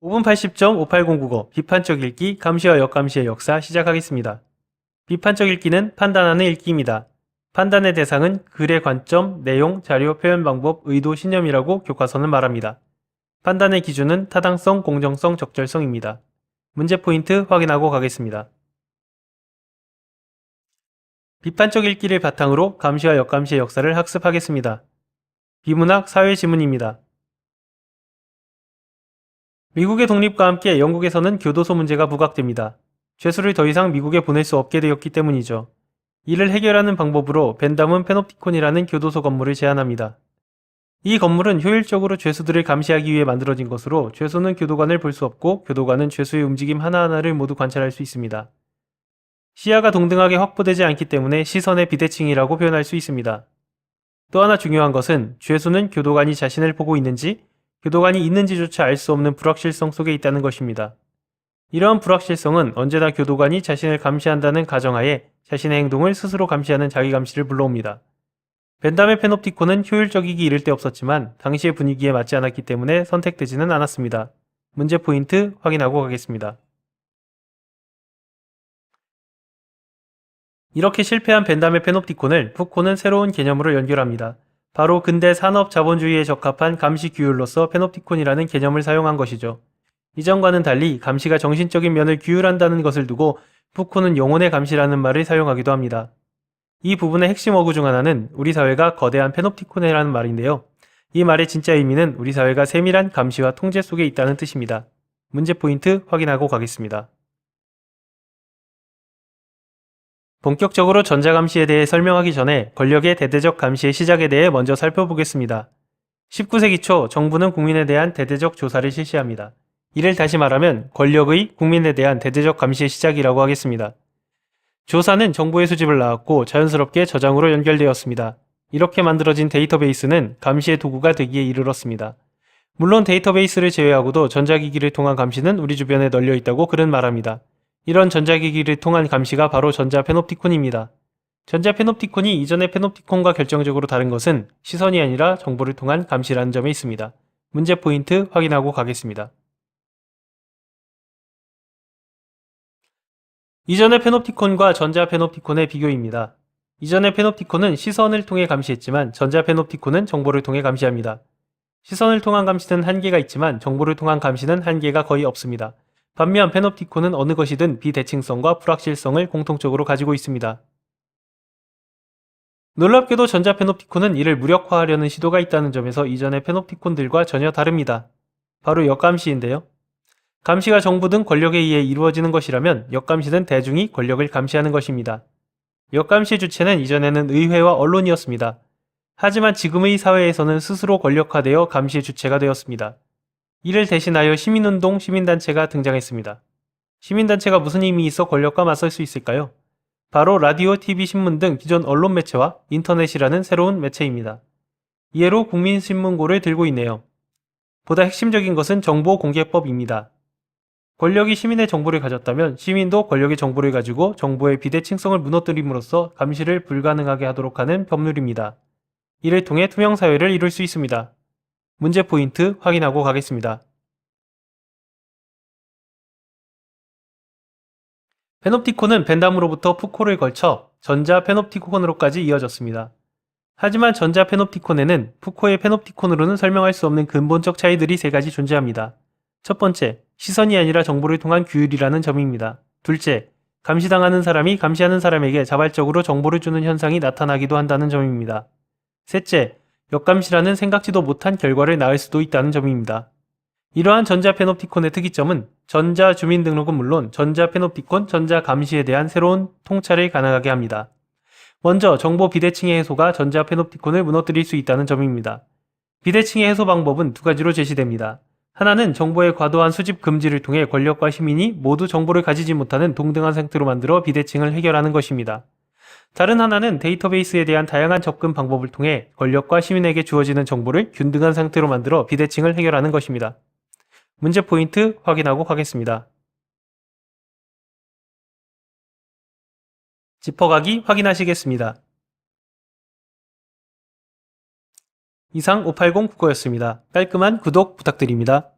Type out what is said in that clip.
5분 80.580 국어 비판적 읽기 감시와 역감시의 역사 시작하겠습니다. 비판적 읽기는 판단하는 읽기입니다. 판단의 대상은 글의 관점, 내용, 자료, 표현 방법, 의도, 신념이라고 교과서는 말합니다. 판단의 기준은 타당성, 공정성, 적절성입니다. 문제 포인트 확인하고 가겠습니다. 비판적 읽기를 바탕으로 감시와 역감시의 역사를 학습하겠습니다. 비문학 사회지문입니다. 미국의 독립과 함께 영국에서는 교도소 문제가 부각됩니다. 죄수를 더 이상 미국에 보낼 수 없게 되었기 때문이죠. 이를 해결하는 방법으로 벤담은 페놉티콘이라는 교도소 건물을 제안합니다. 이 건물은 효율적으로 죄수들을 감시하기 위해 만들어진 것으로 죄수는 교도관을 볼 수 없고 교도관은 죄수의 움직임 하나하나를 모두 관찰할 수 있습니다. 시야가 동등하게 확보되지 않기 때문에 시선의 비대칭이라고 표현할 수 있습니다. 또 하나 중요한 것은 죄수는 교도관이 자신을 보고 있는지 교도관이 있는지조차 알 수 없는 불확실성 속에 있다는 것입니다. 이러한 불확실성은 언제나 교도관이 자신을 감시한다는 가정하에 자신의 행동을 스스로 감시하는 자기감시를 불러옵니다. 벤담의 페놉티콘은 효율적이기 이를 데 없었지만 당시의 분위기에 맞지 않았기 때문에 선택되지는 않았습니다. 문제 포인트 확인하고 가겠습니다. 이렇게 실패한 벤담의 페놉티콘을 푸코는 새로운 개념으로 연결합니다. 바로 근대 산업 자본주의에 적합한 감시 규율로서 페놉티콘이라는 개념을 사용한 것이죠. 이전과는 달리 감시가 정신적인 면을 규율한다는 것을 두고 푸코는 영혼의 감시라는 말을 사용하기도 합니다. 이 부분의 핵심 어구 중 하나는 우리 사회가 거대한 페놉티콘이라는 말인데요. 이 말의 진짜 의미는 우리 사회가 세밀한 감시와 통제 속에 있다는 뜻입니다. 문제 포인트 확인하고 가겠습니다. 본격적으로 전자감시에 대해 설명하기 전에 권력의 대대적 감시의 시작에 대해 먼저 살펴보겠습니다. 19세기 초 정부는 국민에 대한 대대적 조사를 실시합니다. 이를 다시 말하면 권력의 국민에 대한 대대적 감시의 시작이라고 하겠습니다. 조사는 정보의 수집을 낳았고 자연스럽게 저장으로 연결되었습니다. 이렇게 만들어진 데이터베이스는 감시의 도구가 되기에 이르렀습니다. 물론 데이터베이스를 제외하고도 전자기기를 통한 감시는 우리 주변에 널려 있다고 글은 말합니다. 이런 전자기기를 통한 감시가 바로 전자페놉티콘입니다. 전자페놉티콘이 이전의 페놉티콘과 결정적으로 다른 것은 시선이 아니라 정보를 통한 감시라는 점에 있습니다. 문제 포인트 확인하고 가겠습니다. 이전의 페놉티콘과 전자페놉티콘의 비교입니다. 이전의 페놉티콘은 시선을 통해 감시했지만 전자페놉티콘은 정보를 통해 감시합니다. 시선을 통한 감시는 한계가 있지만 정보를 통한 감시는 한계가 거의 없습니다. 반면 페놉티콘은 어느 것이든 비대칭성과 불확실성을 공통적으로 가지고 있습니다. 놀랍게도 전자 페놉티콘은 이를 무력화하려는 시도가 있다는 점에서 이전의 페놉티콘들과 전혀 다릅니다. 바로 역감시인데요. 감시가 정부 등 권력에 의해 이루어지는 것이라면 역감시는 대중이 권력을 감시하는 것입니다. 역감시 주체는 이전에는 의회와 언론이었습니다. 하지만 지금의 사회에서는 스스로 권력화되어 감시의 주체가 되었습니다. 이를 대신하여 시민운동, 시민단체가 등장했습니다. 시민단체가 무슨 힘이 있어 권력과 맞설 수 있을까요? 바로 라디오, TV, 신문 등 기존 언론 매체와 인터넷이라는 새로운 매체입니다. 이해로 국민신문고를 들고 있네요. 보다 핵심적인 것은 정보공개법입니다. 권력이 시민의 정보를 가졌다면 시민도 권력의 정보를 가지고 정보의 비대칭성을 무너뜨림으로써 감시를 불가능하게 하도록 하는 법률입니다. 이를 통해 투명사회를 이룰 수 있습니다. 문제 포인트 확인하고 가겠습니다. 페놉티콘은 벤담으로부터 푸코를 걸쳐 전자 페놉티콘으로까지 이어졌습니다. 하지만 전자 페놉티콘에는 푸코의 페놉티콘으로는 설명할 수 없는 근본적 차이들이 세 가지 존재합니다. 첫 번째, 시선이 아니라 정보를 통한 규율이라는 점입니다. 둘째, 감시당하는 사람이 감시하는 사람에게 자발적으로 정보를 주는 현상이 나타나기도 한다는 점입니다. 셋째, 역감시라는 생각지도 못한 결과를 낳을 수도 있다는 점입니다. 이러한 전자 페놉티콘의 특이점은 전자 주민등록은 물론 전자 페놉티콘, 전자 감시에 대한 새로운 통찰을 가능하게 합니다. 먼저 정보 비대칭의 해소가 전자 페놉티콘을 무너뜨릴 수 있다는 점입니다. 비대칭의 해소 방법은 두 가지로 제시됩니다. 하나는 정보의 과도한 수집 금지를 통해 권력과 시민이 모두 정보를 가지지 못하는 동등한 상태로 만들어 비대칭을 해결하는 것입니다. 다른 하나는 데이터베이스에 대한 다양한 접근 방법을 통해 권력과 시민에게 주어지는 정보를 균등한 상태로 만들어 비대칭을 해결하는 것입니다. 문제 포인트 확인하고 가겠습니다. 짚어가기 확인하시겠습니다. 이상 580 국어였습니다. 깔끔한 구독 부탁드립니다.